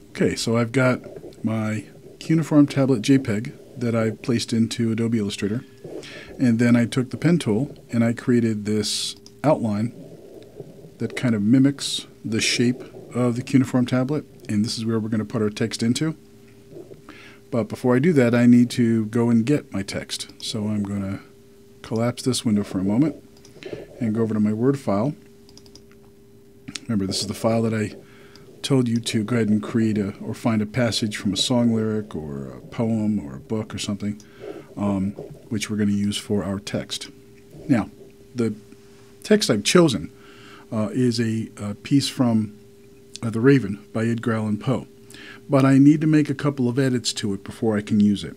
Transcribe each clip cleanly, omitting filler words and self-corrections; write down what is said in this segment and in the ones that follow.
Okay, so I've got my Cuneiform tablet JPEG that I placed into Adobe Illustrator, and then I took the pen tool and I created this outline that kind of mimics the shape of the Cuneiform tablet, and this is where we're going to put our text into. But before I do that, I need to go and get my text. So I'm going to collapse this window for a moment and go over to my Word file. Remember, this is the file that I told you to go ahead and create or find a passage from a song lyric or a poem or a book or something, which we're going to use for our text. Now, the text I've chosen is a piece from The Raven by Edgar Allan Poe, but I need to make a couple of edits to it before I can use it.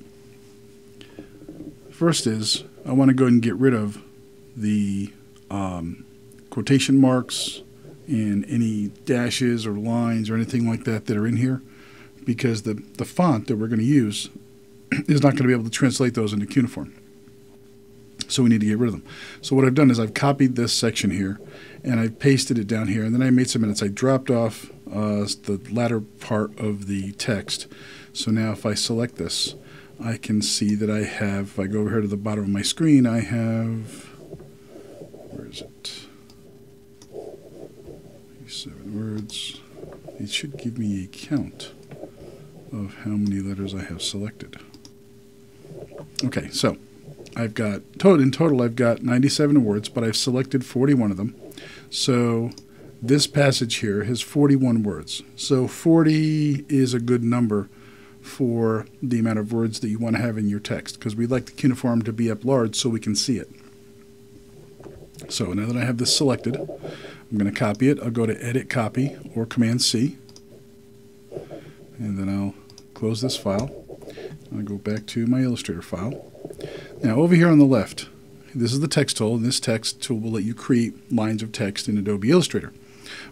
First is, I want to go ahead and get rid of the quotation marks and any dashes or lines or anything like that that are in here, because the font that we're going to use is not going to be able to translate those into Cuneiform. So we need to get rid of them. So what I've done is I've copied this section here and I've pasted it down here, and then I made some edits. I dropped off the latter part of the text. So now if I select this, I can see that I have, if I go over here to the bottom of my screen, I have, where is it? 7 words. It should give me a count of how many letters I have selected. Okay, so I've got, in total I've got 97 words, but I've selected 41 of them. So this passage here has 41 words. So 40 is a good number for the amount of words that you want to have in your text, because we like the cuneiform to be up large so we can see it. So now that I have this selected, I'm going to copy it. I'll go to Edit Copy or Command-C, and then I'll close this file. I'll go back to my Illustrator file. Now over here on the left, this is the text tool, and this text tool will let you create lines of text in Adobe Illustrator.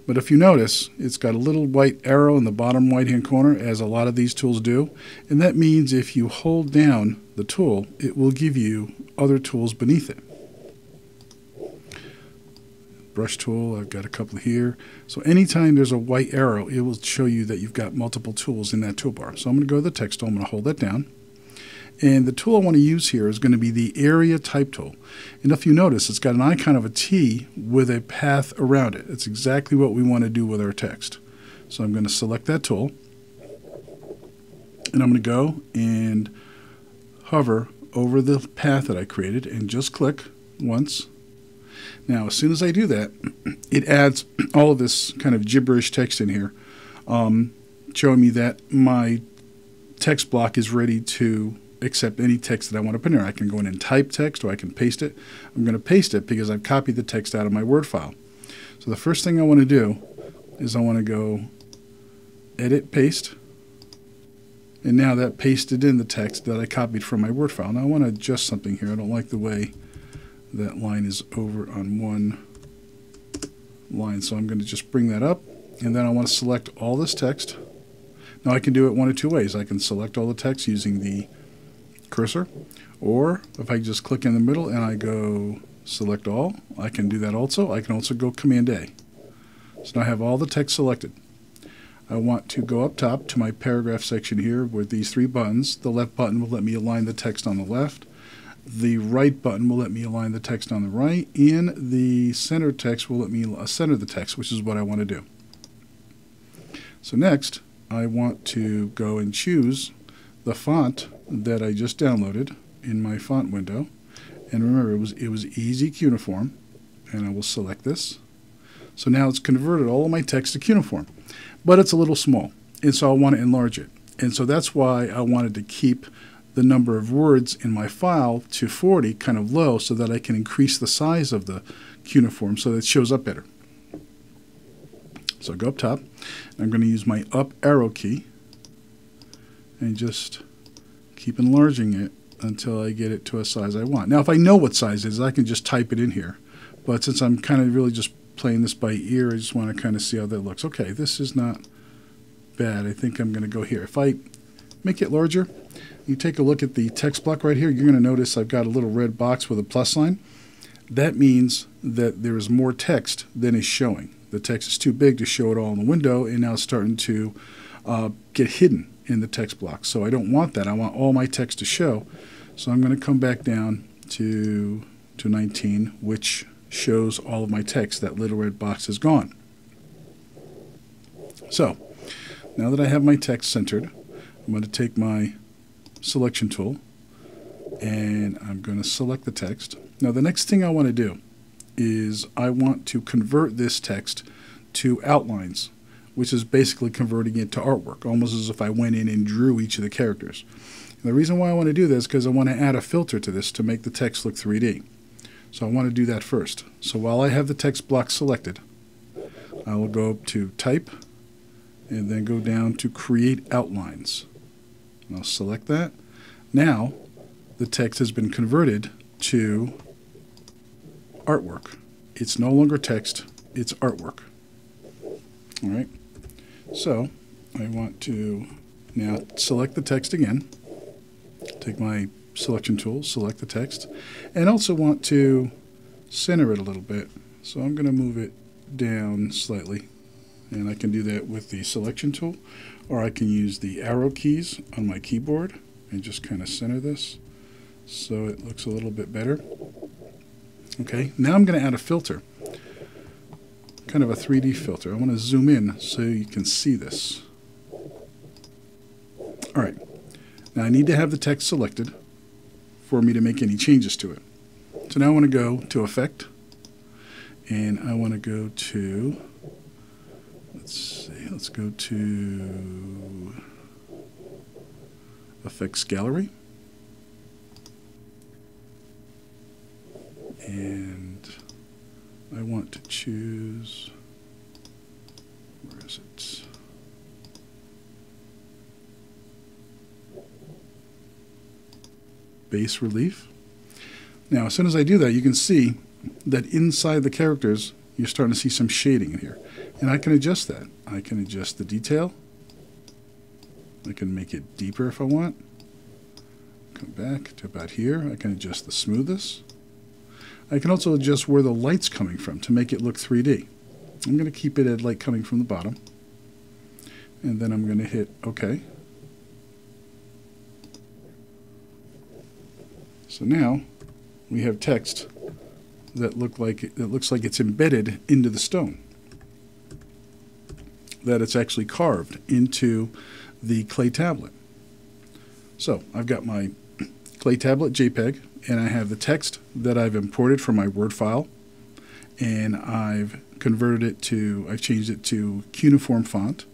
But if you notice, it's got a little white arrow in the bottom right-hand corner, as a lot of these tools do, and that means if you hold down the tool, it will give you other tools beneath it. Brush tool, I've got a couple here. So anytime there's a white arrow, it will show you that you've got multiple tools in that toolbar. So I'm going to go to the text tool, I'm going to hold that down. And the tool I want to use here is going to be the Area Type tool. And if you notice, it's got an icon of a T with a path around it. It's exactly what we want to do with our text. So I'm going to select that tool. And I'm going to go and hover over the path that I created and just click once. Now, as soon as I do that, it adds all of this kind of gibberish text in here, showing me that my text block is ready to accept any text that I want to put in there. I can go in and type text, or I can paste it. I'm going to paste it because I've copied the text out of my Word file. So the first thing I want to do is I want to go Edit, Paste, and now that pasted in the text that I copied from my Word file. Now I want to adjust something here. I don't like the way that line is over on one line, so I'm going to just bring that up, and then I want to select all this text. Now I can do it one of two ways. I can select all the text using the cursor, or if I just click in the middle and I go select all, I can do that also. I can also go Command-A. So now I have all the text selected. I want to go up top to my paragraph section here with these 3 buttons. The left button will let me align the text on the left. The right button will let me align the text on the right, and the center text will let me center the text, which is what I want to do. So next, I want to go and choose the font that I just downloaded in my font window. And remember, it was Easy Cuneiform, and I will select this. So now it's converted all of my text to cuneiform, but it's a little small, and so I want to enlarge it. And so that's why I wanted to keep the number of words in my file to 40, kind of low, so that I can increase the size of the cuneiform so that it shows up better. So I go up top, and I'm going to use my up arrow key and just keep enlarging it until I get it to a size I want. Now if I know what size it is, I can just type it in here, but since I'm kind of really just playing this by ear, I just want to kind of see how that looks. Okay, this is not bad. I think I'm going to go here. If I make it larger, you take a look at the text block right here, you're going to notice I've got a little red box with a plus sign. That means that there is more text than is showing. The text is too big to show it all in the window, and now it's starting to get hidden in the text block. So I don't want that. I want all my text to show. So I'm going to come back down to 19, which shows all of my text. That little red box is gone. So now that I have my text centered, I'm going to take my selection tool and I'm going to select the text. Now the next thing I want to do is I want to convert this text to outlines, which is basically converting it to artwork, almost as if I went in and drew each of the characters. And the reason why I want to do this is because I want to add a filter to this to make the text look 3D. So I want to do that first. So while I have the text block selected, I will go up to Type and then go down to Create Outlines. And I'll select that. Now the text has been converted to artwork. It's no longer text, it's artwork. All right. So I want to now select the text again, take my selection tool, select the text, and also want to center it a little bit. So I'm going to move it down slightly, and I can do that with the selection tool, or I can use the arrow keys on my keyboard and just kind of center this so it looks a little bit better. Okay, now I'm going to add a filter, kind of a 3D filter. I want to zoom in so you can see this. All right, now I need to have the text selected for me to make any changes to it. So now I want to go to Effect, and I want to go to, let's go to Effects Gallery. And I want to choose, where is it? Base Relief. Now, as soon as I do that, you can see that inside the characters, you're starting to see some shading in here. And I can adjust that. I can adjust the detail. I can make it deeper if I want. Come back to about here. I can adjust the smoothness. I can also adjust where the light's coming from to make it look 3D. I'm going to keep it at light coming from the bottom. And then I'm going to hit OK. So now we have text that looks like it's embedded into the stone. That it's actually carved into the clay tablet. So I've got my clay tablet JPEG, and I have the text that I've imported from my Word file, and I've changed it to Cuneiform font.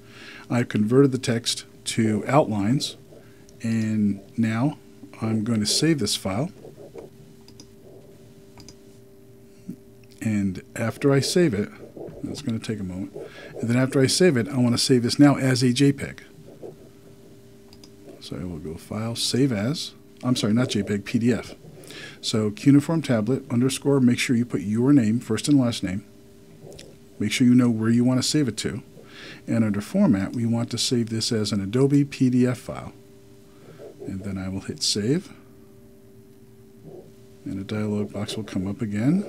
I've converted the text to outlines, and now I'm going to save this file. And after I save it, it's going to take a moment, and then after I save it, I want to save this now as a JPEG. So I will go File, Save As. I'm sorry, not JPEG, PDF. So Cuneiform tablet _ make sure you put your name, first and last name. Make sure you know where you want to save it to. And under Format, we want to save this as an Adobe PDF file. And then I will hit Save. And a dialog box will come up again.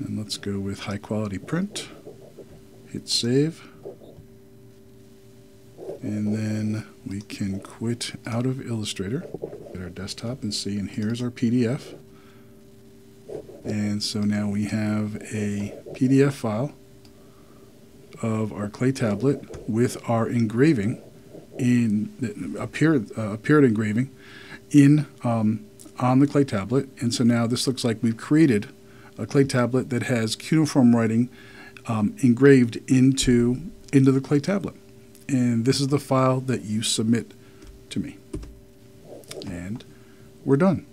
And let's go with High Quality Print. Hit Save. And then we can quit out of Illustrator, get our desktop and see, and here's our PDF. And so now we have a PDF file of our clay tablet with our engraving appeared engraving in on the clay tablet. And so now this looks like we've created a clay tablet that has cuneiform writing engraved into the clay tablet. And this is the file that you submit to me. And we're done.